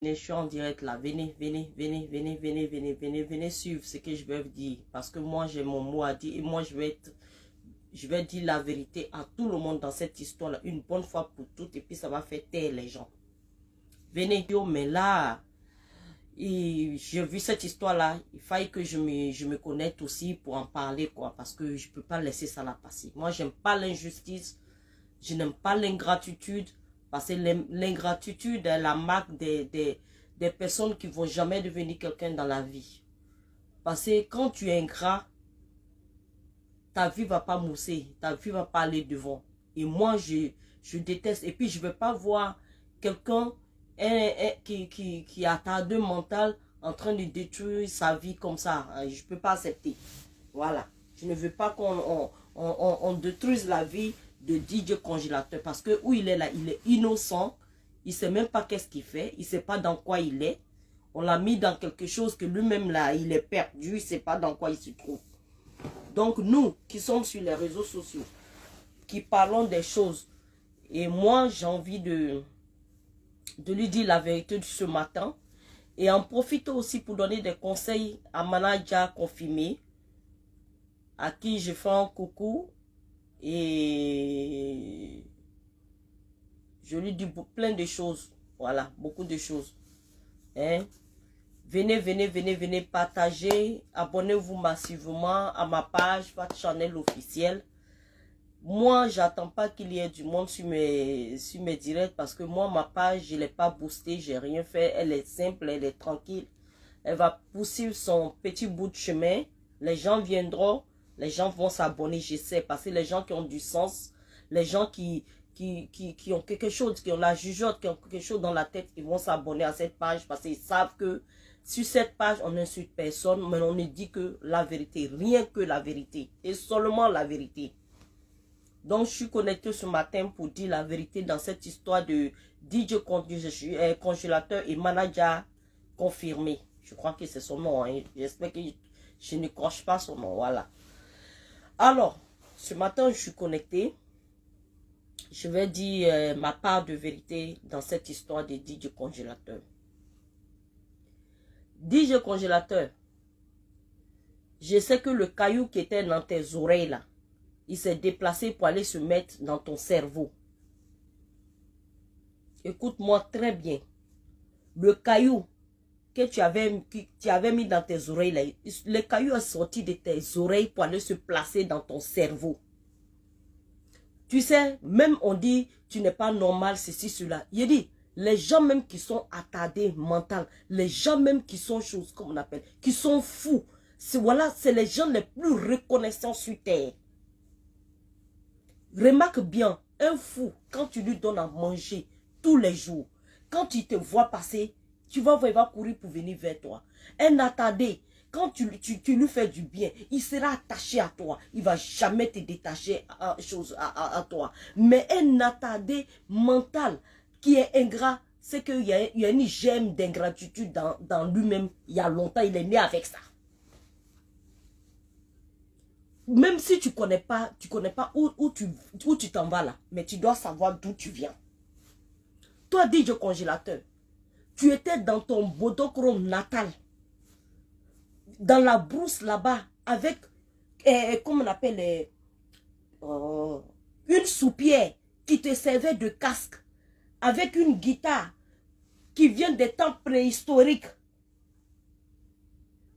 Je suis en direct là. Venez, venez, venez, venez, venez, venez, venez, venez suivre ce que je vais vous dire. Parce que moi, j'ai mon mot à dire. Et moi, je vais dire la vérité à tout le monde dans cette histoire-là. Une bonne fois pour toutes. Et puis, ça va faire taire les gens. Venez, yo, mais là, j'ai vu cette histoire-là. Il fallait que je me connecte aussi pour en parler, quoi. Parce que je ne peux pas laisser ça là passer. Moi, j'aime pas l'injustice. Je n'aime pas l'ingratitude. Parce que l'ingratitude est la marque des personnes qui ne vont jamais devenir quelqu'un dans la vie. Parce que quand tu es ingrat, ta vie ne va pas mousser, ta vie ne va pas aller devant. Et moi, je déteste. Et puis, je ne veux pas voir quelqu'un qui a attardé mental en train de détruire sa vie comme ça. Je ne peux pas accepter. Voilà. Je ne veux pas qu'on détruise la vie de DJ Congélateur. Parce que où il est là, il est innocent. Il ne sait même pas qu'est-ce qu'il fait. Il ne sait pas dans quoi il est. On l'a mis dans quelque chose que lui-même là, il est perdu. Il ne sait pas dans quoi il se trouve. Donc nous qui sommes sur les réseaux sociaux, qui parlons des choses, et moi j'ai envie de lui dire la vérité de ce matin, et en profiter aussi pour donner des conseils à Manaja confirmé, à qui je fais un coucou, et je lui dis plein de choses, voilà, beaucoup de choses. Hein? Venez, venez, venez, venez partager. Abonnez-vous massivement à ma page, votre channel officiel. Moi, j'attends pas qu'il y ait du monde sur mes directs parce que moi, ma page, je ne l'ai pas boostée, j'ai rien fait. Elle est simple, elle est tranquille. Elle va pousser son petit bout de chemin. Les gens viendront, les gens vont s'abonner, je sais. Parce que les gens qui ont du sens, les gens qui ont quelque chose, qui ont la jugeote, qui ont quelque chose dans la tête, ils vont s'abonner à cette page parce qu'ils savent que sur cette page, on n'insulte personne, mais on ne dit que la vérité, rien que la vérité, et seulement la vérité. Donc, je suis connecté ce matin pour dire la vérité dans cette histoire de DJ Congélateur et Manaja confirmé. Je crois que c'est son nom, hein. J'espère que je ne coche pas son nom, voilà. Alors, ce matin, je suis connecté. Je vais dire ma part de vérité dans cette histoire de DJ Congélateur. DJ Congélateur, je sais que le caillou qui était dans tes oreilles là, il s'est déplacé pour aller se mettre dans ton cerveau. Écoute-moi très bien. Le caillou que tu avais mis dans tes oreilles là, le caillou est sorti de tes oreilles pour aller se placer dans ton cerveau. Tu sais, même on dit, tu n'es pas normal, ceci, cela. Il dit, les gens même qui sont attardés mental, les gens même qui sont choses, comme on appelle, qui sont fous, voilà, c'est les gens les plus reconnaissants sur terre. Remarque bien, un fou, quand tu lui donnes à manger tous les jours, quand il te voit passer, tu vas voir, il va courir pour venir vers toi. Un attardé, quand tu lui fais du bien, il sera attaché à toi. Il ne va jamais te détacher à toi. Mais un attardé mental qui est ingrat, c'est qu'il y a une gemme d'ingratitude dans lui-même. Il y a longtemps, il est né avec ça. Même si tu connais pas où tu t'en vas là, mais tu dois savoir d'où tu viens. Toi, DJ Congélateur, tu étais dans ton Bodokro natal, dans la brousse là-bas, avec, comment on appelle, une soupière qui te servait de casque, avec une guitare qui vient des temps préhistoriques.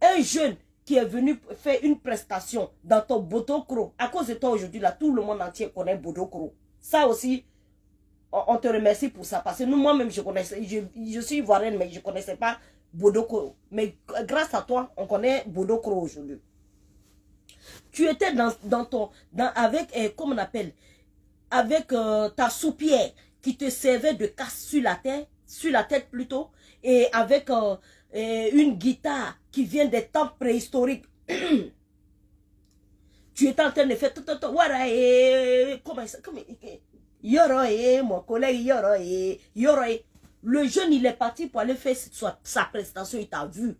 Un jeune qui est venu faire une prestation dans ton Bodokro. À cause de toi aujourd'hui, là, tout le monde entier connaît Bodokro. Ça aussi, on te remercie pour ça. Parce que moi-même, je suis ivoirienne, mais je ne connaissais pas Bodokro. Mais grâce à toi, on connaît Bodokro aujourd'hui. Tu étais avec, comment on appelle, avec ta soupière qui te servait de casse sur la tête plutôt, et avec une guitare qui vient des temps préhistoriques. Tu étais en train de faire tout, comment ça, Yoro, mon collègue Yoro. Le jeune, il est parti pour aller faire sa prestation, il t'a vu.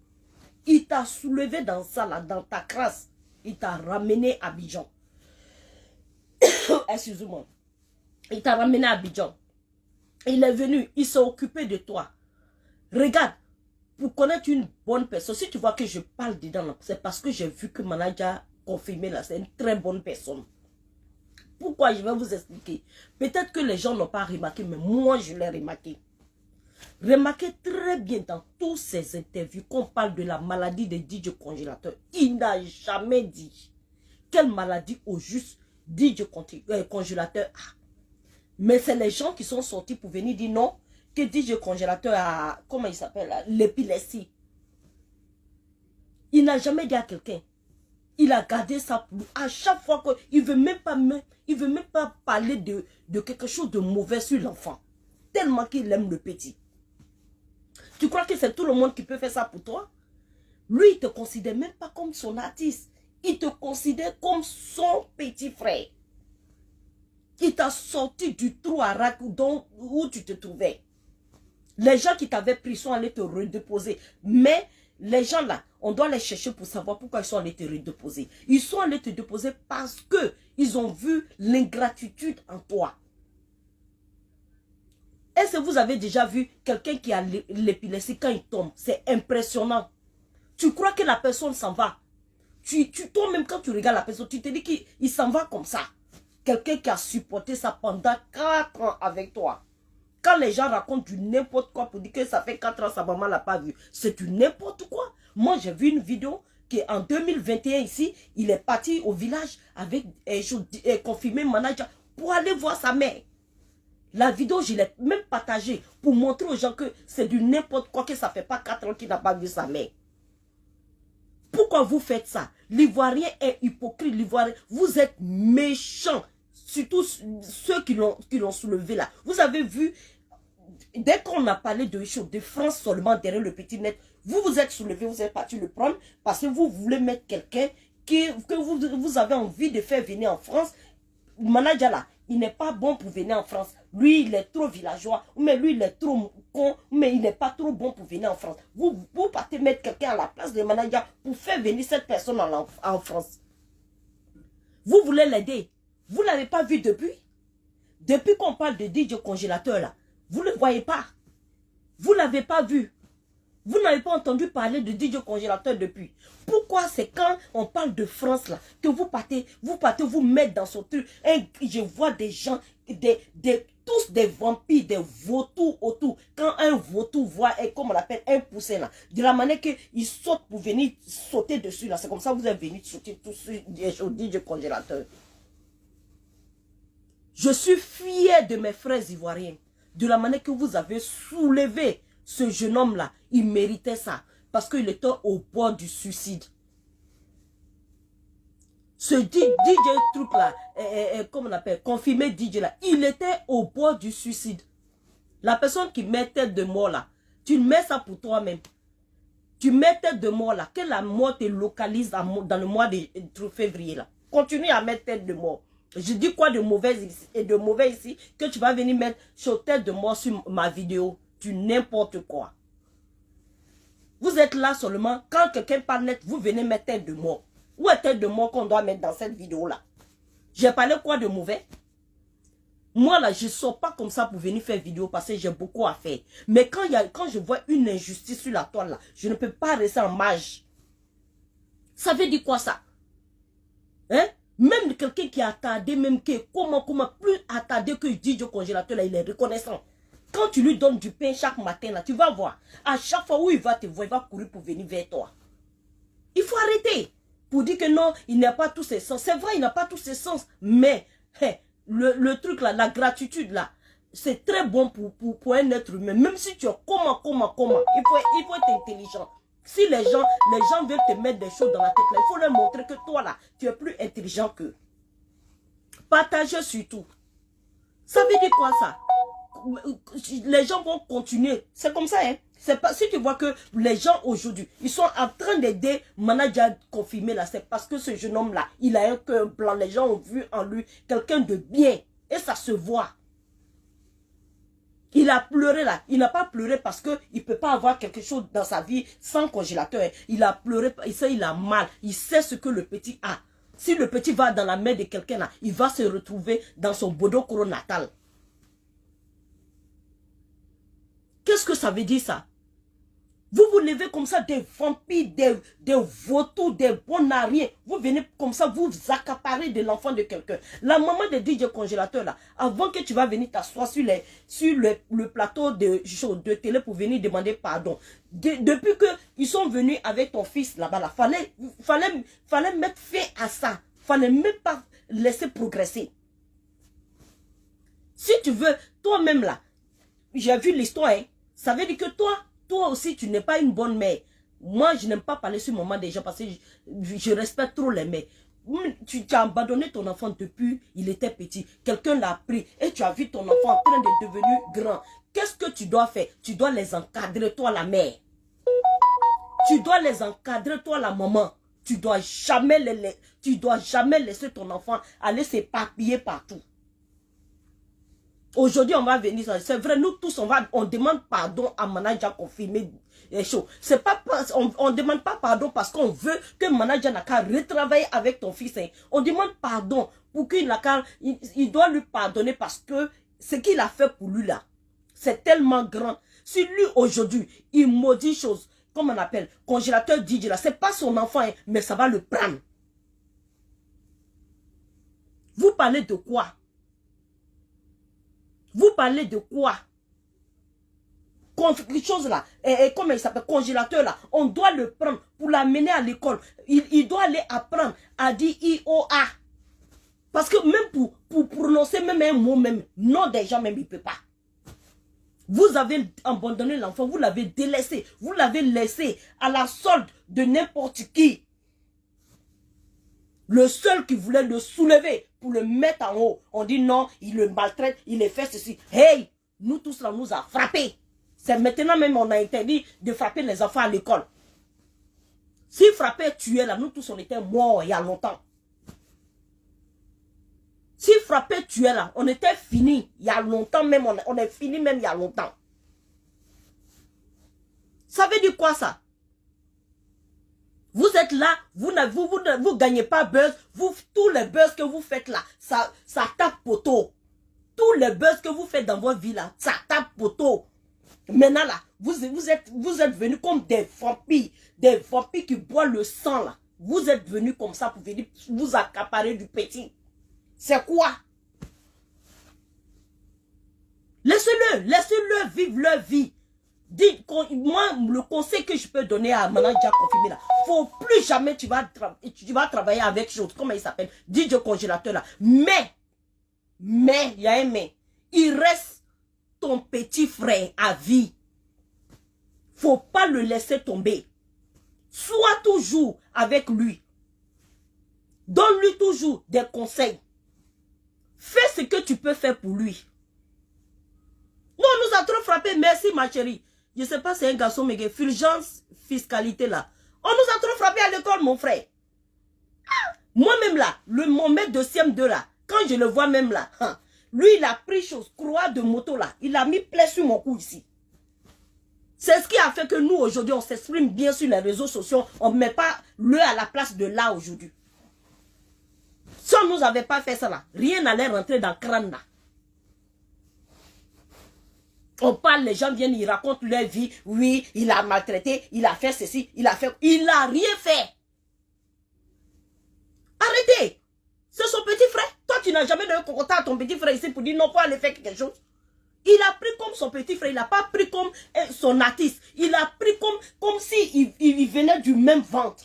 Il t'a soulevé dans ça, là, dans ta crasse. Il t'a ramené à Abidjan. Excuse-moi. Il t'a ramené à Abidjan. Il est venu, il s'est occupé de toi. Regarde, pour connaître une bonne personne, si tu vois que je parle dedans, c'est parce que j'ai vu que Manaja confirmé là, c'est une très bonne personne. Pourquoi? Je vais vous expliquer. Peut-être que les gens n'ont pas remarqué, mais moi je l'ai remarqué. Remarquez très bien dans tous ces interviews qu'on parle de la maladie de DJ Congélateur. Il n'a jamais dit quelle maladie au juste DJ Congélateur a. Mais c'est les gens qui sont sortis pour venir dire non, que DJ Congélateur a, comment il s'appelle, l'épilepsie. Il n'a jamais dit à quelqu'un. Il a gardé ça pour à chaque fois qu'il ne veut même pas parler de quelque chose de mauvais sur l'enfant. Tellement qu'il aime le petit. Tu crois que c'est tout le monde qui peut faire ça pour toi? Lui, il ne te considère même pas comme son artiste. Il te considère comme son petit frère. Il t'a sorti du trou à rac où tu te trouvais. Les gens qui t'avaient pris sont allés te redéposer. Mais les gens là, on doit les chercher pour savoir pourquoi ils sont allés te redéposer. Ils sont allés te déposer parce que ils ont vu l'ingratitude en toi. Est-ce que vous avez déjà vu quelqu'un qui a l'épilepsie quand il tombe? C'est impressionnant. Tu crois que la personne s'en va. Tu tombes même quand tu regardes la personne. Tu te dis qu'il s'en va comme ça. Quelqu'un qui a supporté ça pendant 4 ans avec toi. Quand les gens racontent du n'importe quoi pour dire que ça fait 4 ans, sa maman l'a pas vu. C'est du n'importe quoi. Moi, j'ai vu une vidéo qu'en 2021 ici, il est parti au village avec confirmé manager pour aller voir sa mère. La vidéo, je l'ai même partagée pour montrer aux gens que c'est du n'importe quoi, que ça fait pas 4 ans qu'il n'a pas vu sa mère. Pourquoi vous faites ça? L'Ivoirien est hypocrite. L'Ivoirien, vous êtes méchants. Surtout ceux qui l'ont soulevé là. Vous avez vu, dès qu'on a parlé de France seulement derrière le petit net, vous vous êtes soulevé, vous êtes parti le prendre parce que vous voulez mettre quelqu'un que vous avez envie de faire venir en France. Manager là, il n'est pas bon pour venir en France. Lui, il est trop villageois, mais lui, il est trop con, mais il n'est pas trop bon pour venir en France. Vous partez mettre quelqu'un à la place de manager pour faire venir cette personne en France. Vous voulez l'aider. Vous ne l'avez pas vu depuis? Depuis qu'on parle de DJ Congélateur là, vous ne le voyez pas. Vous ne l'avez pas vu. Vous n'avez pas entendu parler de DJ Congélateur depuis. Pourquoi c'est quand on parle de France là, que vous partez vous mettre dans son truc. Et je vois des gens, tous des vampires, des vautours autour. Quand un vautour voit, comme on l'appelle, un poussin là, de la manière qu'il saute pour venir sauter dessus là, c'est comme ça que vous êtes venu sauter tout sur DJ Congélateur. Je suis fier de mes frères ivoiriens, de la manière que vous avez soulevé ce jeune homme-là. Il méritait ça, parce qu'il était au bord du suicide. Ce DJ truc-là, comme on appelle, confirmé DJ là, il était au bord du suicide. La personne qui met tête de mort là, tu mets ça pour toi-même. Tu mets tête de mort là, que la mort te localise dans le mois de février là. Continue à mettre tête de mort. Je dis quoi de mauvais ici, que tu vas venir mettre sur tête de mort sur ma vidéo. Du n'importe quoi. Vous êtes là seulement, quand quelqu'un parle net, vous venez mettre tête de mort. Où est tête de mort qu'on doit mettre dans cette vidéo-là? J'ai parlé quoi de mauvais? Moi là, je ne sors pas comme ça pour venir faire vidéo parce que j'ai beaucoup à faire. Mais quand je vois une injustice sur la toile là, je ne peux pas rester en mage. Ça veut dire quoi ça? Hein? Même quelqu'un qui a attardé, même que comment plus attardé que DJ Congélateur là, il est reconnaissant. Quand tu lui donnes du pain chaque matin là, tu vas voir. À chaque fois où il va te voir, il va courir pour venir vers toi. Il faut arrêter. Pour dire que non, il n'a pas tous ses sens. C'est vrai, il n'a pas tous ses sens. Mais le truc là, la gratitude là, c'est très bon pour un être humain. Même si tu es comment, il faut être intelligent. Si les gens veulent te mettre des choses dans la tête là, il faut leur montrer que toi là, tu es plus intelligent qu'eux. Partagez surtout. Ça veut dire quoi ça? Les gens vont continuer. C'est comme ça, hein. C'est pas, si tu vois que les gens aujourd'hui, ils sont en train d'aider manager confirmé là, c'est parce que ce jeune homme là, il a un cœur blanc. Les gens ont vu en lui quelqu'un de bien. Et ça se voit. Il a pleuré là. Il n'a pas pleuré parce qu'il ne peut pas avoir quelque chose dans sa vie sans congélateur. Il a pleuré, il a mal. Il sait ce que le petit a. Si le petit va dans la main de quelqu'un là, il va se retrouver dans son bodo natal. Qu'est-ce que ça veut dire ça? Vous vous levez comme ça, des vampires, des vautours, des bonariens. Vous venez comme ça, vous accaparez de l'enfant de quelqu'un. La maman de DJ Congélateur, là, avant que tu vas venir t'asseoir sur le plateau de télé pour venir demander pardon. Depuis qu'ils sont venus avec ton fils là-bas, là, fallait mettre fin à ça. Fallait même pas laisser progresser. Si tu veux, toi-même là, j'ai vu l'histoire, hein, ça veut dire que toi aussi, tu n'es pas une bonne mère. Moi, je n'aime pas parler sur le moment des gens parce que je respecte trop les mères. Tu as abandonné ton enfant depuis il était petit. Quelqu'un l'a pris et tu as vu ton enfant en train de devenir grand. Qu'est-ce que tu dois faire? Tu dois les encadrer, toi la mère. Tu dois les encadrer, toi la maman. Tu dois jamais laisser ton enfant aller s'éparpiller partout. Aujourd'hui, on va venir, c'est vrai, nous tous, on demande pardon à Manager confirmé les choses. C'est pas, on demande pas pardon parce qu'on veut que Manager n'a qu'à retravailler avec ton fils. Hein. On demande pardon pour qu'il n'a qu'à, il doit lui pardonner parce que ce qu'il a fait pour lui là, c'est tellement grand. Si lui aujourd'hui, il maudit chose, comme on appelle, congélateur DJ là, c'est pas son enfant, hein, mais ça va le prendre. Vous parlez de quoi? Vous parlez de quoi? Quelque chose là, comment il s'appelle, congélateur là, on doit le prendre pour l'amener à l'école. Il doit aller apprendre à dire IOA. Parce que même pour prononcer même un mot, même non des gens, même il ne peut pas. Vous avez abandonné l'enfant, vous l'avez délaissé, vous l'avez laissé à la solde de n'importe qui. Le seul qui voulait le soulever pour le mettre en haut, on dit non, il le maltraite, il le fait ceci. Hey, nous tous là, nous a frappés. C'est maintenant même on a interdit de frapper les enfants à l'école. Si frapper, tuer là, nous tous on était morts il y a longtemps. Si frapper, tuer là, on était fini il y a longtemps même, on est fini même il y a longtemps. Ça veut dire quoi ça? Vous êtes là, vous ne gagnez pas buzz. Tous les buzz que vous faites là, ça tape poteau. Tous les buzz que vous faites dans votre vie là, ça tape poteau. Maintenant là, vous êtes venus comme des vampires qui boivent le sang là. Vous êtes venus comme ça pour venir vous accaparer du petit. C'est quoi? Laissez-le vivre leur vie. Moi, le conseil que je peux donner à Manager confirmé là, faut plus jamais tu vas travailler avec chose, comment il s'appelle, DJ Congélateur là. Mais, il y a un mais, il reste ton petit frère à vie. Faut pas le laisser tomber. Sois toujours avec lui. Donne-lui toujours des conseils. Fais ce que tu peux faire pour lui. Non, on nous a trop frappé, merci ma chérie. Je ne sais pas, c'est un garçon, mais fulgence, fiscalité là. On nous a trop frappé à l'école, mon frère. Moi-même là, mon maître de CM2 là, quand je le vois même là, lui il a pris chose, croix de moto là, il a mis plaie sur mon cou ici. C'est ce qui a fait que nous aujourd'hui, on s'exprime bien sur les réseaux sociaux, on ne met pas le à la place de là aujourd'hui. Si on ne nous avait pas fait ça là, rien n'allait rentrer dans le crâne là. On parle, les gens viennent, ils racontent leur vie. Oui, il a maltraité, il a fait ceci, il a rien fait. Arrêtez. C'est son petit frère. Toi, tu n'as jamais donné contact à ton petit frère ici pour dire non, pour aller faire quelque chose. Il a pris comme son petit frère, il n'a pas pris comme son artiste. Il a pris comme si il venait du même ventre.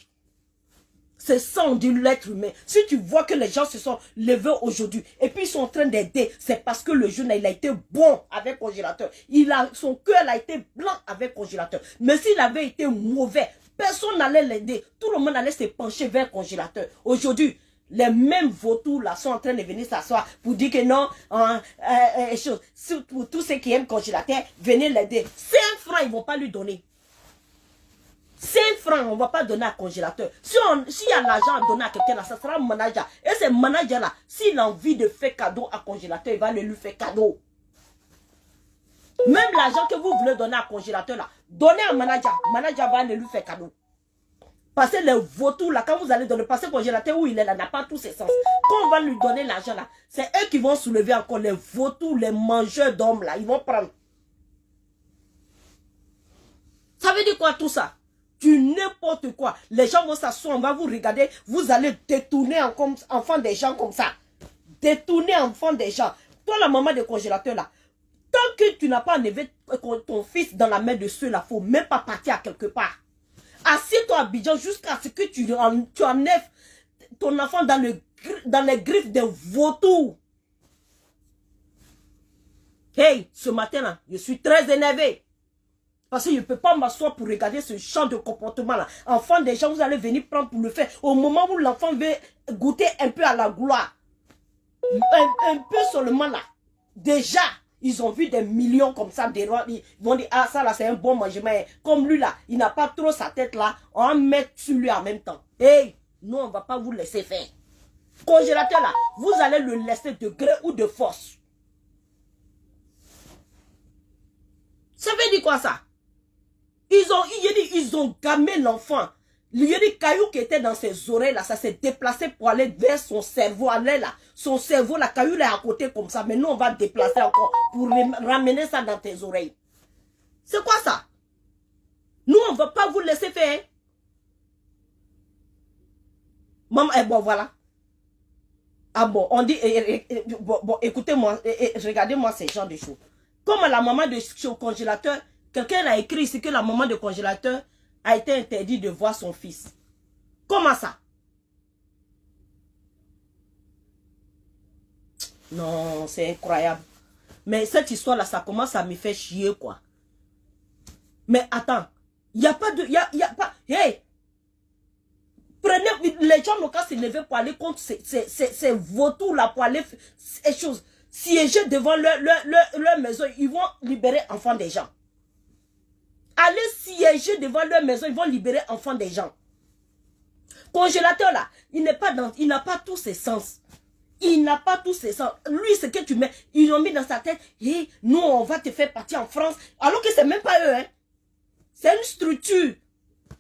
C'est ça, on dit l'être humain. Si tu vois que les gens se sont levés aujourd'hui et puis ils sont en train d'aider, c'est parce que le jeune, il a été bon avec congélateur. Son cœur a été blanc avec congélateur. Mais s'il avait été mauvais, personne n'allait l'aider. Tout le monde allait se pencher vers congélateur. Aujourd'hui, les mêmes vautours là sont en train de venir s'asseoir pour dire que non, pour tous ceux qui aiment congélateur, venez l'aider. 5 francs, ils ne vont pas lui donner. 5 francs, on ne va pas donner à congélateur. S'il y a l'argent à donner à quelqu'un là, ça sera un manager. Et ce manager là, s'il a envie de faire cadeau à congélateur, il va lui faire cadeau. Même l'argent que vous voulez donner à congélateur là, donnez à manager. Manager va lui faire cadeau. Parce que les vautours là, quand vous allez donner, parce que le congélateur où il est là, n'a pas tous ses sens. Quand on va lui donner l'argent là, c'est eux qui vont soulever encore les vautours, les mangeurs d'hommes là, ils vont prendre. Ça veut dire quoi tout ça? Du n'importe quoi. Les gens vont s'asseoir, on va vous regarder, vous allez détourner enfant des gens comme ça. Détourner enfant des gens. Toi, la maman de congélateur là, tant que tu n'as pas enlevé ton fils dans la main de ceux-là, il ne faut même pas partir à quelque part. Assieds-toi à Abidjan jusqu'à ce que tu enlèves ton enfant dans les griffes des vautours. Hey, ce matin-là, je suis très énervé. Parce que je ne peux pas m'asseoir pour regarder ce genre de comportement-là. Enfant des gens, vous allez venir prendre pour le faire. Au moment où l'enfant veut goûter un peu à la gloire. Un peu seulement là. Déjà, ils ont vu des millions comme ça. Ils vont dire, ah ça là c'est un bon mangement. Comme lui là, il n'a pas trop sa tête là. On va mettre sur lui en même temps. Hey, nous on ne va pas vous laisser faire. Congélateur là, vous allez le laisser de gré ou de force. Ça veut dire quoi ça? Ils ont gamé l'enfant. Il y a des cailloux qui étaient dans ses oreilles là, ça s'est déplacé pour aller vers son cerveau. Allez là, son cerveau, la caillou est à côté comme ça. Mais nous on va déplacer encore pour ramener ça dans tes oreilles. C'est quoi ça? Nous on ne va pas vous laisser faire. Maman, bon voilà. Ah bon, on dit, bon écoutez-moi, regardez-moi ces gens de choses. Comme la maman de congélateur, quelqu'un a écrit ici que la maman de congélateur a été interdite de voir son fils. Comment ça? Non, c'est incroyable. Mais cette histoire-là, ça commence à me faire chier, quoi. Mais attends, il n'y a pas de... Y a pas... Hey! Prenez... Les gens n'ont qu'à se lever pour aller contre ces vautours-là, pour aller... Ces choses... Siéger devant leur maison, ils vont libérer enfants des gens. Allez siéger devant leur maison, ils vont libérer enfants des gens. Congélateur là, il n'a pas tous ses sens. Il n'a pas tous ses sens. Lui, ce que tu mets, ils ont mis dans sa tête, hey, nous, on va te faire partir en France. Alors que c'est même pas eux, hein. C'est une structure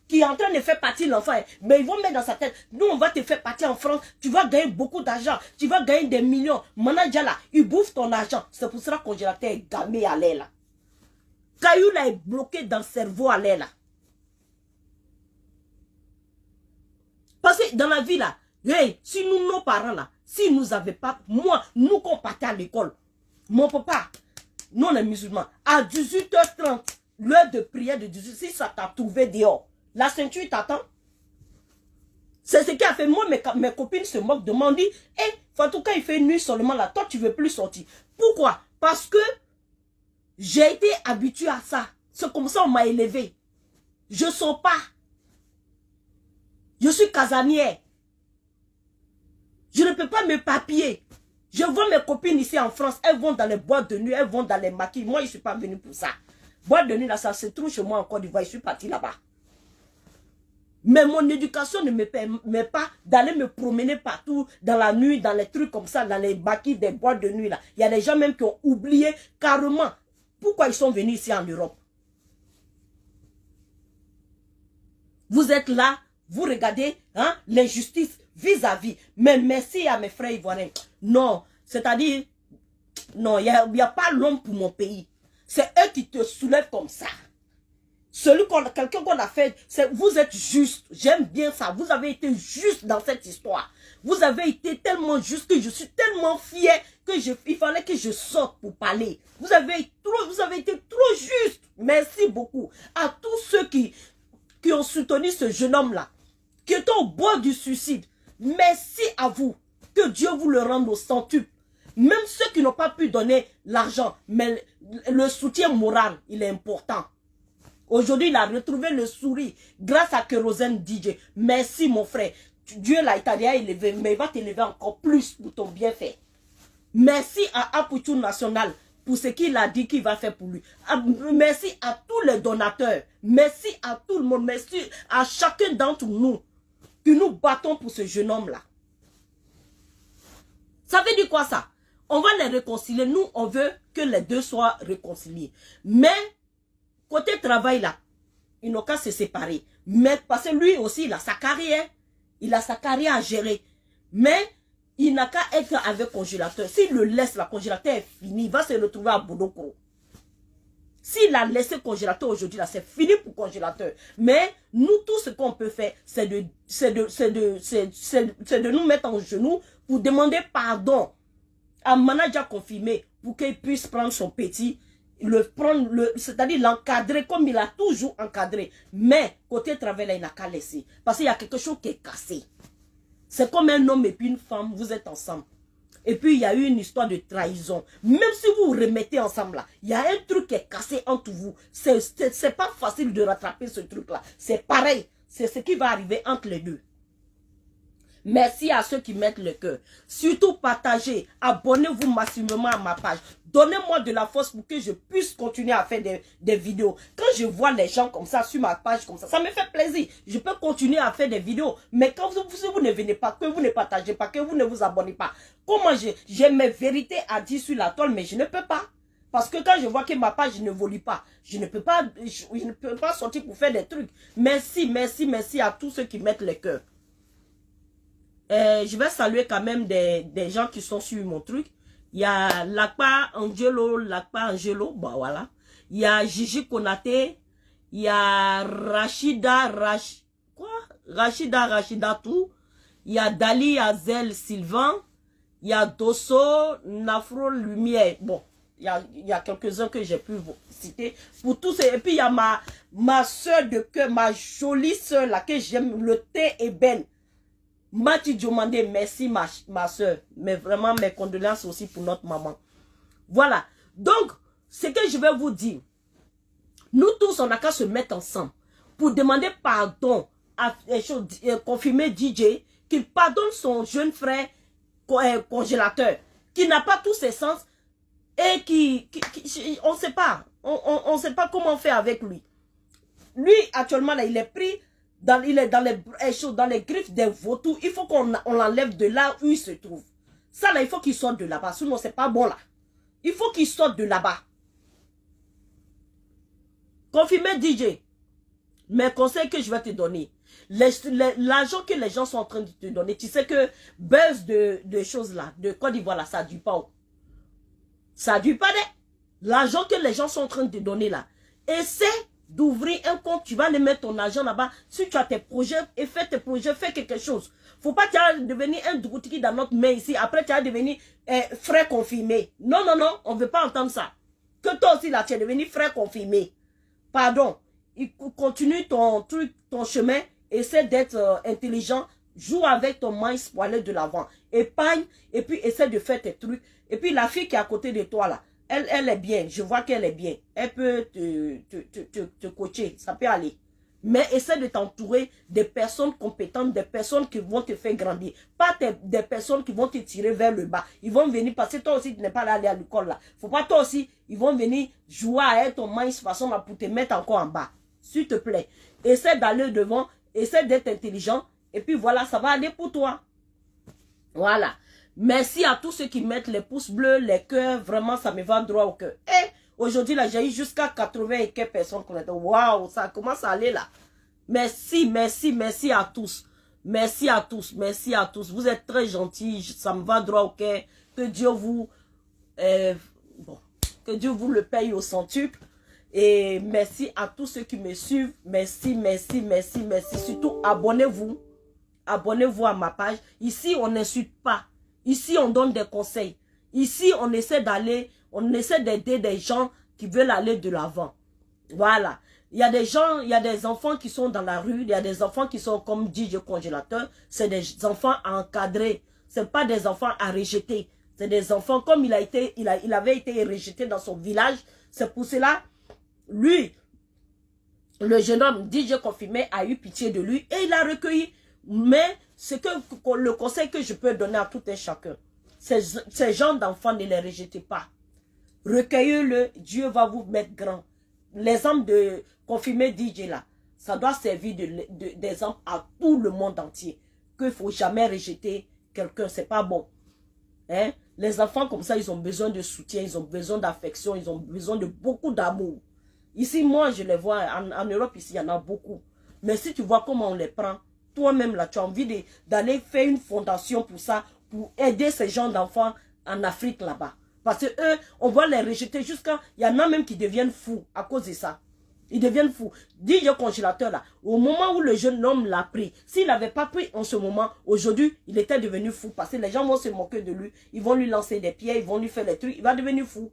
qui est en train de faire partir l'enfant. Hein. Mais ils vont mettre dans sa tête, nous, on va te faire partir en France. Tu vas gagner beaucoup d'argent. Tu vas gagner des millions. Manager là, il bouffe ton argent. C'est pour ça que le congélateur est gamé à l'air là. Caillou là est bloqué dans le cerveau à l'air là. Parce que dans la vie là, hey, si nous, nos parents là, si nous n'avaient pas, moi, nous qu'on partait à l'école, mon papa, nous on est musulmans, à 18h30, l'heure de prière de 18h, si ça t'a trouvé dehors, la ceinture t'attend. C'est ce qui a fait, moi, mes copines se moquent de moi, on dit, hey, Fatou, quand il fait nuit seulement là, toi tu veux plus sortir. Pourquoi? Parce que j'ai été habituée à ça. C'est comme ça on m'a élevé. Je ne sors pas. Je suis casanière. Je ne peux pas me papier. Je vois mes copines ici en France, elles vont dans les boîtes de nuit, elles vont dans les maquis. Moi, je ne suis pas venue pour ça. Boîte de nuit, là, ça se trouve chez moi en Côte d'Ivoire. Je suis partie là-bas. Mais mon éducation ne me permet pas d'aller me promener partout dans la nuit, dans les trucs comme ça, dans les maquis des boîtes de nuit. Là. Il y a des gens même qui ont oublié carrément pourquoi ils sont venus ici en Europe. Vous êtes là, vous regardez hein, l'injustice vis-à-vis. Mais merci à mes frères ivoiriens. Non, c'est-à-dire, non, il n'y a pas l'homme pour mon pays. C'est eux qui te soulèvent comme ça. Quelqu'un qu'on a fait, vous êtes juste. J'aime bien ça. Vous avez été juste dans cette histoire. Vous avez été tellement juste que je suis tellement fier que il fallait que je sorte pour parler. Vous avez été trop juste. Merci beaucoup à tous ceux qui ont soutenu ce jeune homme-là, qui est au bord du suicide. Merci à vous. Que Dieu vous le rende au centuple. Même ceux qui n'ont pas pu donner l'argent, mais le soutien moral, il est important. Aujourd'hui, il a retrouvé le sourire grâce à Kérosène DJ. Merci, mon frère. Dieu l'a élevé, mais il va t'élever encore plus pour ton bienfait. Merci à Aputu National pour ce qu'il a dit qu'il va faire pour lui. Merci à tous les donateurs. Merci à tout le monde. Merci à chacun d'entre nous que nous battons pour ce jeune homme-là. Ça veut dire quoi ça? On va les réconcilier. Nous, on veut que les deux soient réconciliés. Mais, côté travail là, ils n'ont qu'à se séparer. Mais parce que lui aussi, il a sa carrière. Il a sa carrière à gérer. Mais, il n'a qu'à être avec le congélateur. S'il le laisse, le congélateur est fini. Il va se retrouver à Bodokoro. S'il a laissé congélateur aujourd'hui, là, c'est fini pour congélateur. Mais nous, tout ce qu'on peut faire, c'est de nous mettre en genoux pour demander pardon à manager confirmé pour qu'il puisse prendre son petit, c'est-à-dire l'encadrer comme il a toujours encadré. Mais côté travail, là, il n'a qu'à laisser. Parce qu'il y a quelque chose qui est cassé. C'est comme un homme et puis une femme, vous êtes ensemble. Et puis, il y a eu une histoire de trahison. Même si vous vous remettez ensemble là, il y a un truc qui est cassé entre vous. C'est pas facile de rattraper ce truc-là. C'est pareil. C'est ce qui va arriver entre les deux. Merci à ceux qui mettent le cœur. Surtout partagez. Abonnez-vous massivement à ma page. Donnez-moi de la force pour que je puisse continuer à faire des vidéos. Quand je vois les gens comme ça sur ma page, comme ça me fait plaisir. Je peux continuer à faire des vidéos. Mais quand vous ne venez pas, que vous ne partagez pas, que vous ne vous abonnez pas, comment j'ai mes vérités à dire sur la toile, mais je ne peux pas. Parce que quand je vois que ma page n'évolue pas, je ne peux pas sortir pour faire des trucs. Merci, merci, merci à tous ceux qui mettent le cœur. Je vais saluer quand même des gens qui sont sur mon truc. Il y a Lakpa Angelo, bah voilà. Il y a Gigi Konaté. Il y a Rachida tout. Il y a Dali Azel Sylvain. Il y a Dosso, Nafro Lumière. Bon, il y a quelques-uns que j'ai pu vous citer. Pour tous et puis il y a ma soeur de cœur, ma jolie soeur là que j'aime, le thé ébène. Mati Diomandé, merci ma soeur. Mais vraiment mes condoléances aussi pour notre maman. Voilà. Donc, ce que je vais vous dire, nous tous, on n'a qu'à se mettre ensemble pour demander pardon à confirmer DJ qu'il pardonne son jeune frère congélateur, qui n'a pas tous ses sens et on ne sait pas. On ne sait pas comment faire avec lui. Lui, actuellement, là, il est pris. Il est dans les griffes des vautours. Il faut qu'on l'enlève de là où il se trouve. Ça là, il faut qu'il sorte de là-bas. Sinon, c'est pas bon là. Il faut qu'il sorte de là-bas. Confirmez DJ. Mes conseils que je vais te donner. L'argent que les gens sont en train de te donner. Tu sais que buzz de choses là, de Côte d'Ivoire là, ça ne dure pas. Ça ne dure pas. L'argent que les gens sont en train de te donner là. Essaie d'ouvrir un compte, tu vas aller mettre ton argent là-bas. Si tu as tes projets, et fais tes projets, fais quelque chose. Faut pas que tu vas devenir un droutiki dans notre main ici. Après, tu vas devenir frère confirmé. Non, non, non, on ne veut pas entendre ça. Que toi aussi là, tu es devenu frère confirmé. Pardon. Continue ton truc, ton chemin. Essaie d'être intelligent. Joue avec ton mince pour aller de l'avant. Épargne et puis essaie de faire tes trucs. Et puis la fille qui est à côté de toi là, elle est bien, je vois qu'elle est bien. Elle peut te coacher, ça peut aller. Mais essaie de t'entourer des personnes compétentes, des personnes qui vont te faire grandir. Pas des personnes qui vont te tirer vers le bas. Ils vont venir, parce que toi aussi, tu n'es pas allé à l'école là. Faut pas toi aussi, ils vont venir jouer à être ton mince façon là pour te mettre encore en bas. S'il te plaît, essaie d'aller devant, essaie d'être intelligent. Et puis voilà, ça va aller pour toi. Voilà. Merci à tous ceux qui mettent les pouces bleus, les cœurs. Vraiment, ça me va droit au cœur. Et aujourd'hui, là, j'ai eu jusqu'à 80 et quelques personnes qui ont dit, waouh, ça commence à aller là. Merci, merci, merci à tous. Merci à tous, merci à tous. Vous êtes très gentils, ça me va droit au cœur. Que Dieu vous, que Dieu vous le paye au centuple. Et merci à tous ceux qui me suivent. Merci, merci, merci, merci. Surtout, abonnez-vous. Abonnez-vous à ma page. Ici, on n'insulte pas. Ici, on donne des conseils. Ici, on essaie d'aider des gens qui veulent aller de l'avant. Voilà. Il y a des gens, il y a des enfants qui sont dans la rue, il y a des enfants qui sont comme DJ congélateur. C'est des enfants à encadrer. Ce pas des enfants à rejeter. C'est des enfants comme il avait été rejeté dans son village. C'est pour cela, lui, le jeune homme DJ confirmé a eu pitié de lui et il a recueilli. Mais le conseil que je peux donner à tout un chacun, ces gens d'enfants, ne les rejetez pas. Recueillez-le, Dieu va vous mettre grand. L'exemple de confirmer DJ là, ça doit servir d'exemple à tout le monde entier. Qu'il ne faut jamais rejeter quelqu'un, c'est pas bon. Hein? Les enfants comme ça, ils ont besoin de soutien, ils ont besoin d'affection, ils ont besoin de beaucoup d'amour. Ici, moi, je les vois, en Europe, ici, il y en a beaucoup. Mais si tu vois comment on les prend, toi-même là, tu as envie d'aller faire une fondation pour ça, pour aider ces gens d'enfants en Afrique là-bas. Parce que eux, on va les rejeter jusqu'à... Il y en a même qui deviennent fous à cause de ça. Ils deviennent fous. DJ Congélateur là, au moment où le jeune homme l'a pris, s'il n'avait pas pris en ce moment, aujourd'hui, il était devenu fou. Parce que les gens vont se moquer de lui. Ils vont lui lancer des pierres, ils vont lui faire des trucs. Il va devenir fou.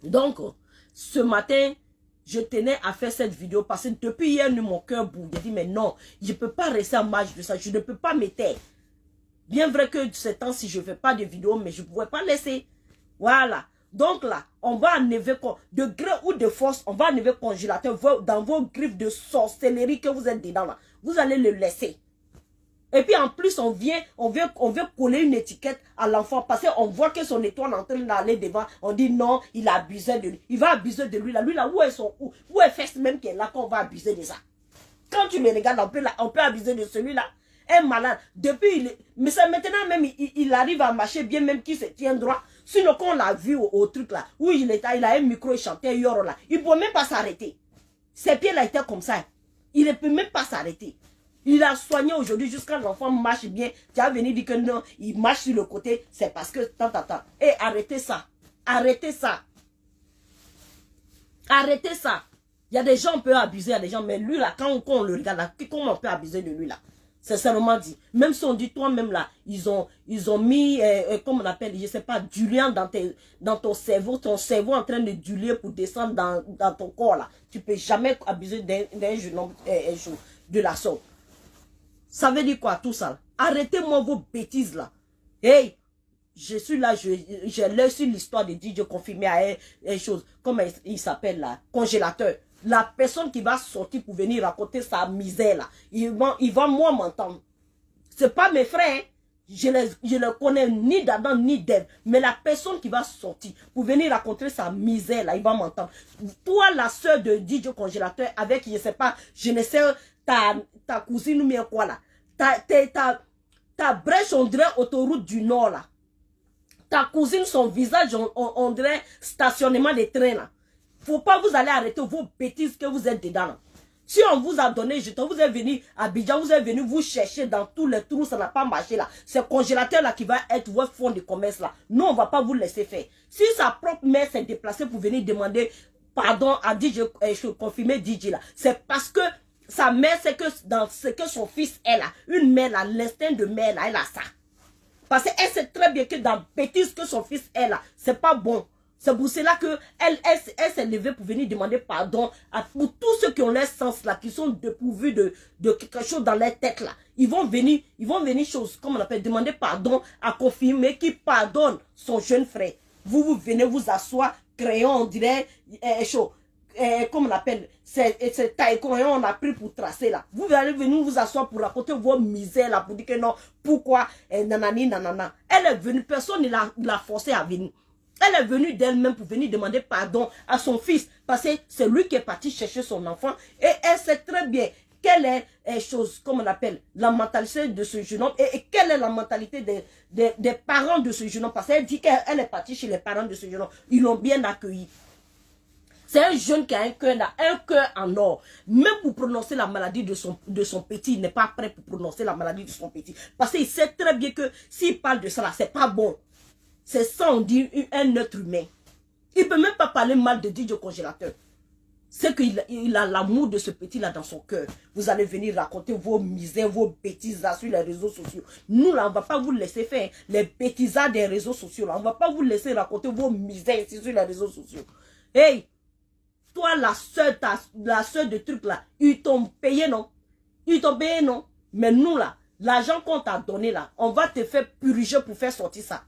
Donc, ce matin, je tenais à faire cette vidéo parce que depuis hier, mon cœur bouge. J'ai dit, mais non, je ne peux pas rester en marge de ça. Je ne peux pas me taire. Bien vrai que ces temps-ci, je ne fais pas de vidéo, mais je ne pouvais pas laisser. Voilà. Donc là, on va enlever, de gré ou de force, on va enlever congélateur dans vos griffes de sorcellerie que vous êtes dedans là. Vous allez le laisser. Et puis en plus, on veut coller une étiquette à l'enfant parce qu'on voit que son étoile est en train d'aller devant. On dit non, il a abusé de lui. Il va abuser de lui là. Lui là, où est Fest même qui est là qu'on va abuser de ça. Quand tu me regardes, on peut abuser de celui-là. Un malade. Depuis, mais ça, maintenant même, il arrive à marcher bien, même qu'il se tient droit. Sinon, quand on l'a vu au truc là, où il a un micro, il chantait Yoro là, il ne peut même pas s'arrêter. Ses pieds là étaient comme ça. Il ne peut même pas s'arrêter. Il a soigné aujourd'hui jusqu'à l'enfant marche bien. Tu as venu dire que non, il marche sur le côté, c'est parce que tant. Et arrêtez ça. Arrêtez ça. Arrêtez ça. Il y a des gens, on peut abuser, il y a des gens, mais lui là, quand on le regarde là, comment on peut abuser de lui là? C'est seulement dit. Même si on dit toi-même là, ils ont mis, comme on appelle, je sais pas, du lien dans ton cerveau en train de duler pour descendre dans ton corps là. Tu peux jamais abuser d'un jeune homme de la sorte. Ça veut dire quoi tout ça? Arrêtez-moi vos bêtises là. Hey, je suis là, j'ai l'œil sur l'histoire de DJ confirmé à une chose. Comment il s'appelle là? Congélateur. La personne qui va sortir pour venir raconter sa misère là, il va moi m'entendre. C'est pas mes frères, hein. Je le connais ni d'Adam ni d'Ève. Mais la personne qui va sortir pour venir raconter sa misère là, il va m'entendre. Toi, la soeur de DJ Congélateur, avec, je sais pas, je ne sais, ta cousine ou bien quoi là. Ta brèche, on dirait autoroute du Nord là. Ta cousine, son visage, on dirait stationnement des trains là. Faut pas vous aller arrêter vos bêtises que vous êtes dedans là. Si on vous a donné jeton, vous êtes venu à Abidjan, vous êtes venu vous chercher dans tous les trous, ça n'a pas marché là. C'est congélateur là qui va être votre fonds de commerce là. Non, on va pas vous laisser faire. Si sa propre mère s'est déplacée pour venir demander pardon à DJ, confirmer DJ là, c'est parce que sa mère, c'est que dans ce que son fils est là, une mère là, l'instinct de mère là, elle a ça. Parce qu'elle sait très bien que dans bêtise que son fils est là, c'est pas bon. C'est pour cela qu'elle s'est levée pour venir demander pardon pour tous ceux qui ont leur sens là, qui sont dépourvus de quelque chose dans leur tête là. Ils vont venir chose, comme on appelle, demander pardon à confirmer qui pardonne son jeune frère. Vous venez vous asseoir, crayon, on dirait, comme on appelle, c'est taille crayon on a pris pour tracer là. Vous allez venir vous asseoir pour raconter vos misères là, pour dire que non, pourquoi, nanani, nanana. Elle est venue, personne ne l'a forcée à venir. Elle est venue d'elle-même pour venir demander pardon à son fils. Parce que c'est lui qui est parti chercher son enfant. Et elle sait très bien quelle est chose, comme on appelle, la mentalité de ce jeune homme. Et quelle est la mentalité des parents de ce jeune homme. Parce qu'elle dit qu'elle est partie chez les parents de ce jeune homme. Ils l'ont bien accueilli. C'est un jeune qui a un cœur en or. Même pour prononcer la maladie de son petit, il n'est pas prêt pour prononcer la maladie de son petit. Parce qu'il sait très bien que s'il parle de ça là, c'est pas bon. C'est ça, on dit un être humain. Il ne peut même pas parler mal de DJ Congélateur. C'est qu'il a l'amour de ce petit-là dans son cœur. Vous allez venir raconter vos misères, vos bêtises là sur les réseaux sociaux. Nous, là, on ne va pas vous laisser faire les bêtisades des réseaux sociaux. Là. On ne va pas vous laisser raconter vos misères ici sur les réseaux sociaux. Hey, toi, la soeur de truc là, ils t'ont payé, non? Ils t'ont payé, non? Mais nous, là, l'argent qu'on t'a donné, là, on va te faire purger pour faire sortir ça.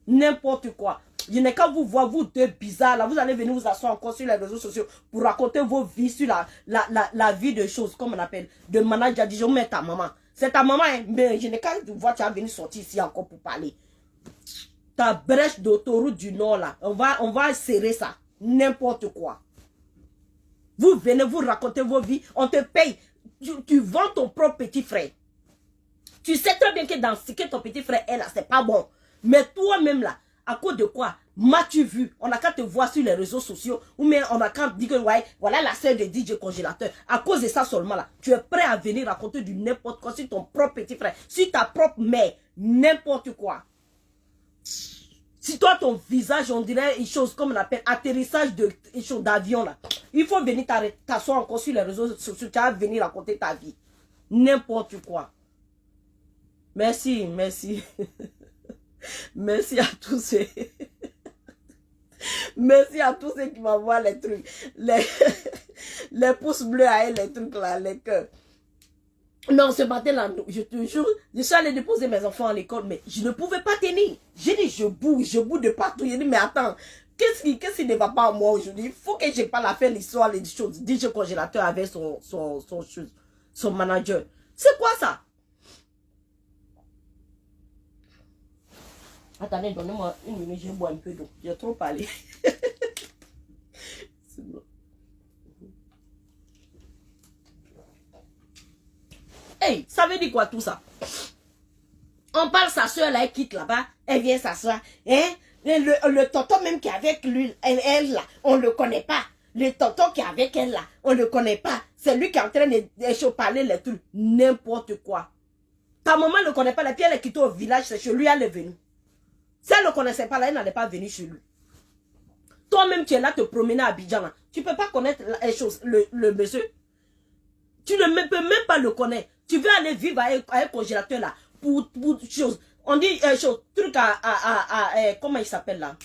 N'importe quoi. Je n'ai qu'à vous voir, vous deux bizarres là. Vous allez venir vous asseoir encore sur les réseaux sociaux pour raconter vos vies sur la vie de choses, comme on appelle, de manager. Disons, mais ta maman. C'est ta maman, hein? Mais je n'ai qu'à vous voir, tu vas venir sortir ici encore pour parler. Ta brèche d'autoroute du Nord là, on va serrer ça. N'importe quoi. Vous venez vous raconter vos vies, on te paye. Tu vends ton propre petit frère. Tu sais très bien que dans ce que ton petit frère est là, c'est pas bon. Mais toi-même là, à cause de quoi m'as-tu vu? On n'a qu'à te voir sur les réseaux sociaux. Ou bien on n'a qu'à dire que ouais, voilà la sœur de DJ Congélateur. À cause de ça seulement là, tu es prêt à venir raconter du n'importe quoi sur ton propre petit frère. Sur ta propre mère. N'importe quoi. Si toi, ton visage, on dirait une chose comme on appelle atterrissage d'avion là. Il faut venir t'asseoir encore sur les réseaux sociaux. Tu vas venir raconter ta vie. N'importe quoi. Merci, merci. Merci à tous ceux. Merci à tous ceux qui m'envoient les trucs. Les pouces bleus à elle, les trucs là, les cœurs. Non, ce matin-là, je te jure, je suis allée déposer mes enfants à l'école, mais je ne pouvais pas tenir. J'ai dit, je bouge de partout. J'ai dit, mais attends, qu'est-ce qui ne va pas à moi aujourd'hui? Il faut que je parle à faire l'histoire, les choses. DJ Congélateur avec son manager. C'est quoi ça? Attendez, donnez-moi une minute, je bois un peu d'eau. J'ai trop parlé. C'est bon. Hey, ça veut dire quoi tout ça? On parle sa soeur là, elle quitte là-bas, elle vient s'asseoir. Hein? Le tonton même qui est avec lui, elle là, on le connaît pas. Le tonton qui est avec elle là, on le connaît pas. C'est lui qui est en train de parler les trucs. N'importe quoi. Ta maman ne le connaît pas, la pierre elle est quittée au village, c'est chez lui, elle est venue. Si elle ne le connaissait pas là, elle n'allait pas venir chez lui. Toi-même, tu es là te promener à Abidjan là. Tu ne peux pas connaître les choses, le monsieur. Tu ne peux même pas le connaître. Tu veux aller vivre avec un congélateur là. Pour choses. On dit truc comment il s'appelle là?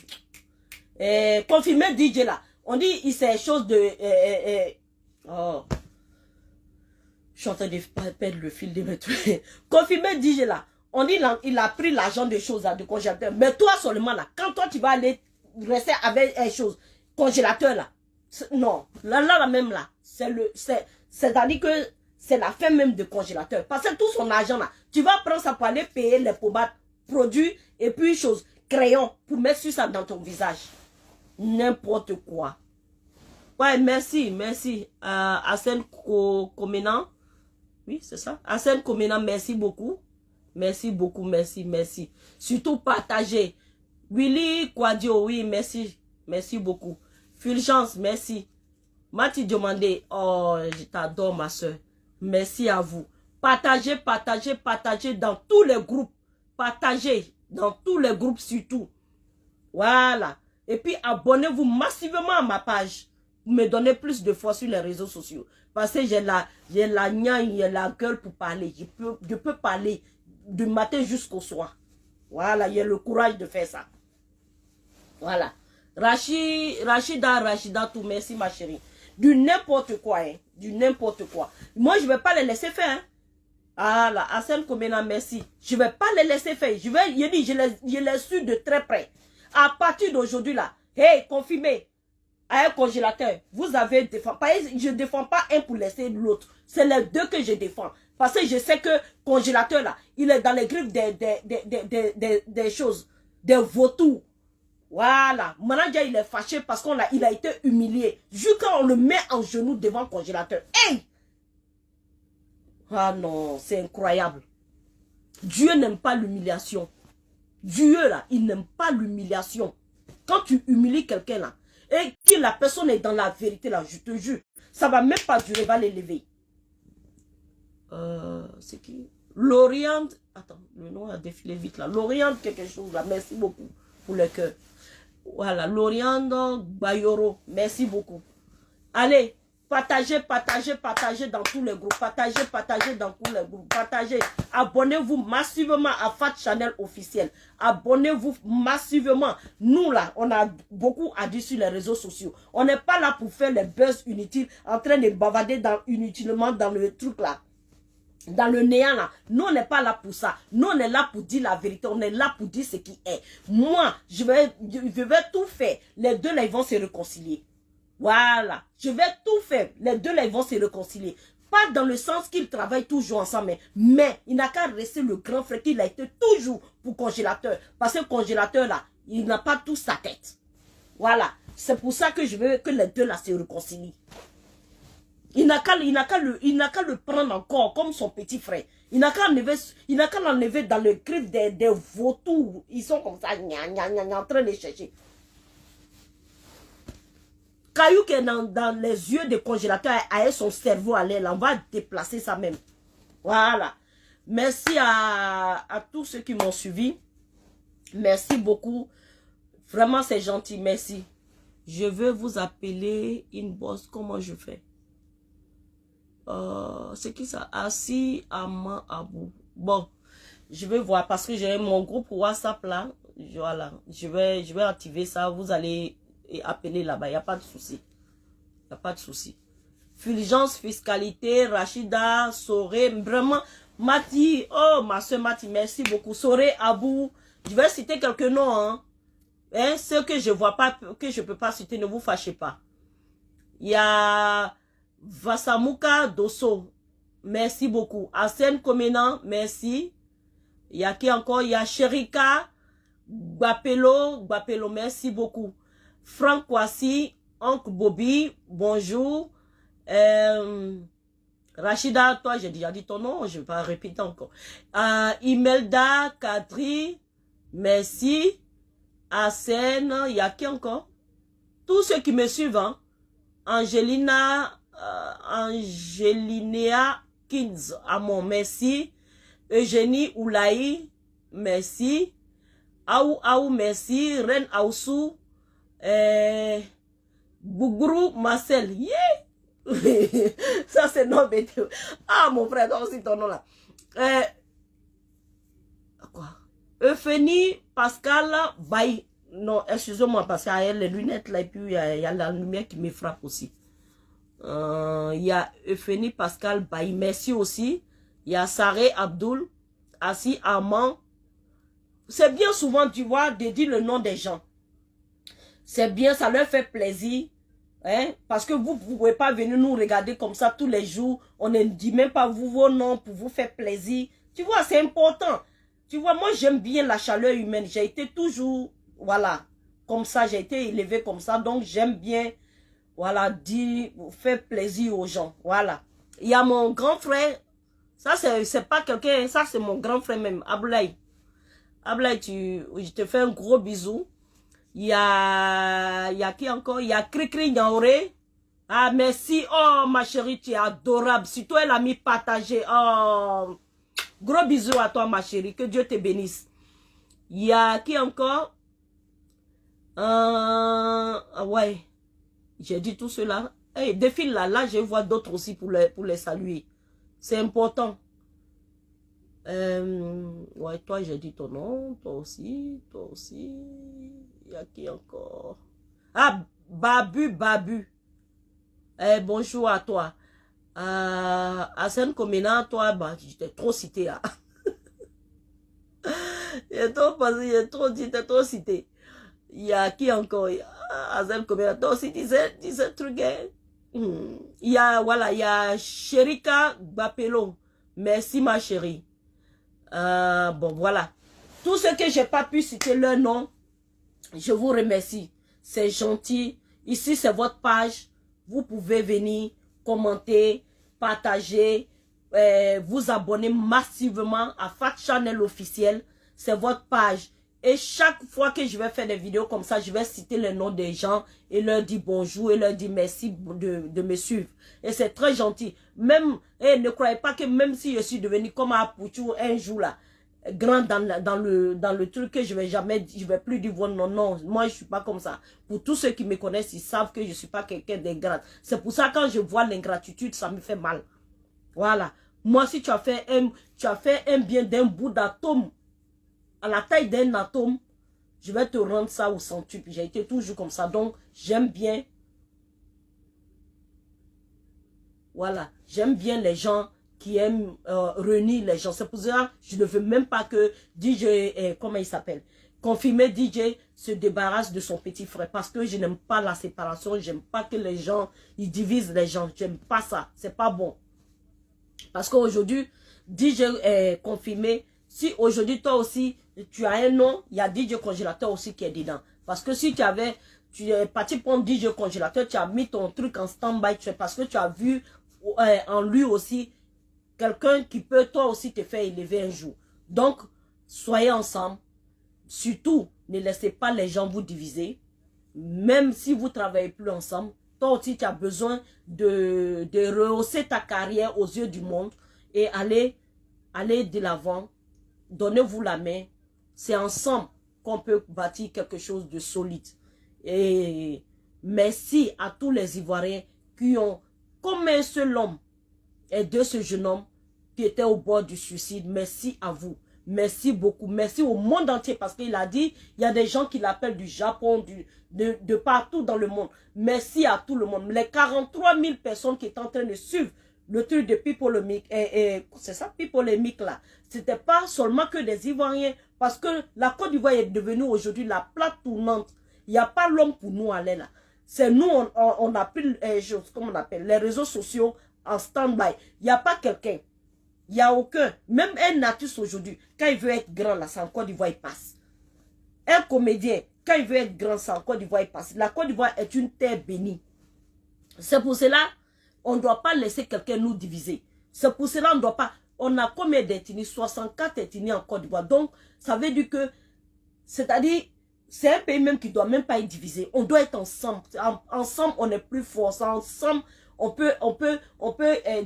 Confirmé DJ là. On dit il c'est chose de oh. Je suis en train de perdre le fil de mes trucs. Confirmé DJ là. On dit il a pris l'argent de choses là, de congélateur. Mais toi seulement là, quand toi tu vas aller rester avec une chose congélateur là. Non, là même là, c'est-à-dire que c'est la fin même de congélateur. Parce que tout son argent là, tu vas prendre ça pour aller payer les pomades, produits et puis chose, crayon pour mettre sur ça dans ton visage. N'importe quoi. Ouais, merci. Arsène Comenan. Oui, c'est ça. Arsène Comenan, merci beaucoup. Merci. Surtout partagez. Willy Quadio, oui, merci. Merci beaucoup. Fulgence, merci. Mati demandé, oh, je t'adore ma soeur. Merci à vous. Partagez dans tous les groupes. Partagez dans tous les groupes surtout. Voilà. Et puis abonnez-vous massivement à ma page. Vous me donnez plus de fois sur les réseaux sociaux. Parce que j'ai la gnagne, j'ai la gueule pour parler. Je peux parler du matin jusqu'au soir. Voilà, il y a le courage de faire ça. Voilà. Rachida, tout, merci ma chérie. Du n'importe quoi, hein. Du n'importe quoi. Moi, je ne vais pas les laisser faire. Hein. Ah là, Arsène Komena, merci. Je ne vais pas les laisser faire. Je les suis de très près. À partir d'aujourd'hui là, hey, confirmé, à un congélateur, vous avez défendu. Je ne défends pas un pour laisser l'autre. C'est les deux que je défends. Parce que je sais que congélateur là, il est dans les griffes des choses, des vautours. Voilà. Manager, il est fâché parce qu'il a été humilié. Juste quand on le met en genoux devant le congélateur. Hey! Ah non, c'est incroyable. Dieu n'aime pas l'humiliation. Dieu, là, il n'aime pas l'humiliation. Quand tu humilies quelqu'un, là, et que la personne est dans la vérité, là, je te jure, ça va même pas durer, va l'élever. C'est qui? L'Orient. Attends, le nom a défilé vite, là. L'Orient, quelque chose, là. Merci beaucoup pour le cœur. Voilà, Loriando Bayoro, merci beaucoup. Allez, partagez dans tous les groupes. Partagez dans tous les groupes. Partagez. Abonnez-vous massivement à Fat Channel officiel. Abonnez-vous massivement. Nous là, on a beaucoup à dire sur les réseaux sociaux. On n'est pas là pour faire les buzz inutiles, en train de bavader inutilement dans le truc là. Dans le néant là, nous on n'est pas là pour ça. Nous on est là pour dire la vérité, on est là pour dire ce qui est. Moi, je vais tout faire. Les deux là, ils vont se réconcilier. Voilà, je vais tout faire. Les deux là, ils vont se réconcilier. Pas dans le sens qu'ils travaillent toujours ensemble, mais il n'a qu'à rester le grand frère qu'il a été toujours pour congélateur. Parce que congélateur là, il n'a pas tout sa tête. Voilà, c'est pour ça que je veux que les deux là se réconcilient. Il n'a qu'à le prendre encore comme son petit frère. Il n'a qu'à l'enlever dans le griffe des vautours. Ils sont comme ça, en train de chercher. Caillou qui est dans les yeux des congélateurs a son cerveau à l'aile. On va déplacer ça même. Voilà. Merci à tous ceux qui m'ont suivi. Merci beaucoup. Vraiment, c'est gentil. Merci. Je veux vous appeler inbox. Comment je fais? C'est qui ça? Assis Ama Abou. Bon, je vais voir parce que j'ai mon groupe WhatsApp là. Voilà, je vais activer ça. Vous allez appeler là-bas. Il n'y a pas de souci. Il n'y a pas de souci. Fulgence, fiscalité, Rachida, Soré, vraiment, Mati, oh ma soeur Mati, merci beaucoup. Soré, Abou, je vais citer quelques noms, hein. Ceux que je vois pas, que je peux pas citer, ne vous fâchez pas. Il y a Vasamuka Dosso, merci beaucoup. Arsène Komenan, merci. Il y a qui encore? Il y a Sherika, Gbapelo, merci beaucoup. Franck Kwasi, Oncle Bobby, bonjour. Rachida, toi j'ai déjà dit ton nom, je vais pas répéter encore. Imelda, Kadri, merci. Arsène, il y a qui encore? Tous ceux qui me suivent, hein? Angelina, Angelinea Kids, Amon, merci. Eugénie Oulaï, merci. Aou, merci. Reine Aoussou, Bougrou Marcel, yeah! Ça c'est non météo. Ah mon frère, toi aussi ton nom là. Quoi? Euphénie Pascal Baye. Non, excusez-moi parce qu'il y a les lunettes là et puis il y a la lumière qui me frappe aussi. Il y a Euphénie Pascal Baye, merci aussi. Il y a Saré Abdoul, Assi Armand. C'est bien souvent, tu vois, de dire le nom des gens. C'est bien, ça leur fait plaisir. Hein? Parce que vous ne pouvez pas venir nous regarder comme ça tous les jours. On ne dit même pas vos noms pour vous faire plaisir. Tu vois, c'est important. Tu vois, moi j'aime bien la chaleur humaine. J'ai été toujours, voilà, comme ça. J'ai été élevée comme ça. Donc j'aime bien, voilà, dire, faire plaisir aux gens. Voilà. Il y a mon grand frère. Ça, c'est pas quelqu'un. Ça, c'est mon grand frère même. Ablaï. Ablaï, je te fais un gros bisou. Il y a qui encore? Il y a Cricri Nyaoré. Ah, merci. Oh, ma chérie, tu es adorable. Si toi, elle a mis partagé. Oh, gros bisous à toi, ma chérie. Que Dieu te bénisse. Il y a qui encore? Ouais. J'ai dit tout cela. Hey, défile là. Là, je vois d'autres aussi pour les saluer. C'est important. Ouais, toi, j'ai dit ton nom. Toi aussi. Toi aussi. Il y a qui encore? Ah, Babu. Bonjour à toi. Arsène Komena, toi, bah, je t'ai trop cité. Hein. J'ai trop passé, j'ai trop dit, t'es trop cité. Il y a qui encore? Arsène Komena, toi aussi, disais truc. Hein? Il y a, voilà, il y a Sherika Bapelo. Merci, ma chérie. Bon, voilà. Tous ceux que j'ai pas pu citer leur nom, je vous remercie. C'est gentil. Ici, c'est votre page. Vous pouvez venir commenter, partager, vous abonner massivement à Fat Channel officiel. C'est votre page. Et chaque fois que je vais faire des vidéos comme ça, je vais citer le nom des gens et leur dire bonjour et leur dire merci de me suivre. Et c'est très gentil. Même, ne croyez pas que même si je suis devenu comme un Pouchou un jour là, grand dans le truc que je vais plus dire non, non, moi je suis pas comme ça. Pour tous ceux qui me connaissent, ils savent que je suis pas quelqu'un d'ingrat. C'est pour ça que quand je vois l'ingratitude, ça me fait mal. Voilà. Moi, si tu as fait un bien d'un bout d'atome, à la taille d'un atome, je vais te rendre ça au centuple. J'ai été toujours comme ça. Donc, j'aime bien. Voilà. J'aime bien les gens qui aiment réunir les gens. C'est pour ça que je ne veux même pas que DJ, comment il s'appelle, confirmé DJ se débarrasse de son petit frère. Parce que je n'aime pas la séparation. J'aime pas que les gens, ils divisent les gens. J'aime pas ça. C'est pas bon. Parce qu'aujourd'hui, DJ est confirmé. Si aujourd'hui, toi aussi, tu as un nom, il y a DJ congélateur aussi qui est dedans. Parce que si tu es parti prendre DJ congélateur, tu as mis ton truc en stand-by. Parce que tu as vu en lui aussi quelqu'un qui peut toi aussi te faire élever un jour. Donc, soyez ensemble. Surtout, ne laissez pas les gens vous diviser. Même si vous ne travaillez plus ensemble, toi aussi tu as besoin de rehausser ta carrière aux yeux du monde et aller de l'avant. Donnez-vous la main. C'est ensemble qu'on peut bâtir quelque chose de solide. Et merci à tous les Ivoiriens qui ont, comme un seul homme, aidé ce jeune homme qui était au bord du suicide. Merci à vous. Merci beaucoup. Merci au monde entier parce qu'il a dit, il y a des gens qui l'appellent du Japon, de partout dans le monde. Merci à tout le monde. Les 43 000 personnes qui étaient en train de suivre le truc de Pipolémique, c'est ça, Pipolémique là. C'était pas seulement que des Ivoiriens parce que la Côte d'Ivoire est devenue aujourd'hui la plaque tournante. Il n'y a pas l'homme pour nous aller là. C'est nous, on a pris, comment on appelle, les réseaux sociaux en stand-by. Il n'y a pas quelqu'un. Il n'y a aucun. Même un Natus aujourd'hui, quand il veut être grand là, c'est en Côte d'Ivoire, il passe. Un comédien, quand il veut être grand, c'est en Côte d'Ivoire, il passe. La Côte d'Ivoire est une terre bénie. C'est pour cela, on ne doit pas laisser quelqu'un nous diviser. C'est pour cela, on ne doit pas. On a combien d'ethnies? 64 ethnies en Côte d'Ivoire. Donc, ça veut dire que, c'est-à-dire, c'est un pays même qui ne doit même pas être divisé. On doit être ensemble. Ensemble, on est plus fort. Ensemble, on peut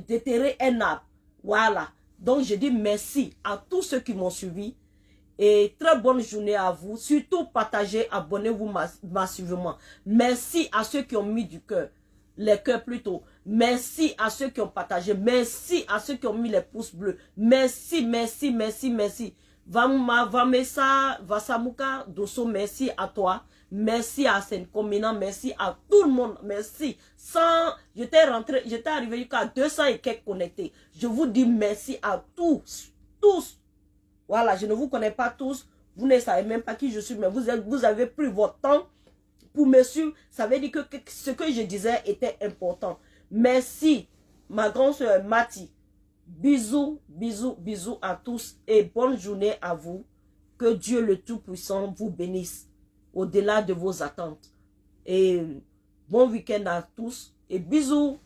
déterrer un arbre. Voilà. Donc, je dis merci à tous ceux qui m'ont suivi. Et très bonne journée à vous. Surtout, partagez, abonnez-vous massivement. Merci à ceux qui ont mis du cœur. Les cœurs plutôt. Merci à ceux qui ont partagé. Merci à ceux qui ont mis les pouces bleus. Merci, merci, merci, merci. Vamesa, Vasamuka, Dosso, merci à toi. Merci à Senkomina, merci à tout le monde. Merci. J'étais arrivé jusqu'à 200 et quelques connectés. Je vous dis merci à tous. Tous. Voilà, je ne vous connais pas tous. Vous ne savez même pas qui je suis, mais vous avez pris votre temps pour me suivre. Ça veut dire que ce que je disais était important. Merci, ma grande soeur Mati. Bisous, bisous, bisous à tous et bonne journée à vous. Que Dieu le Tout-Puissant vous bénisse au-delà de vos attentes. Et bon week-end à tous et bisous.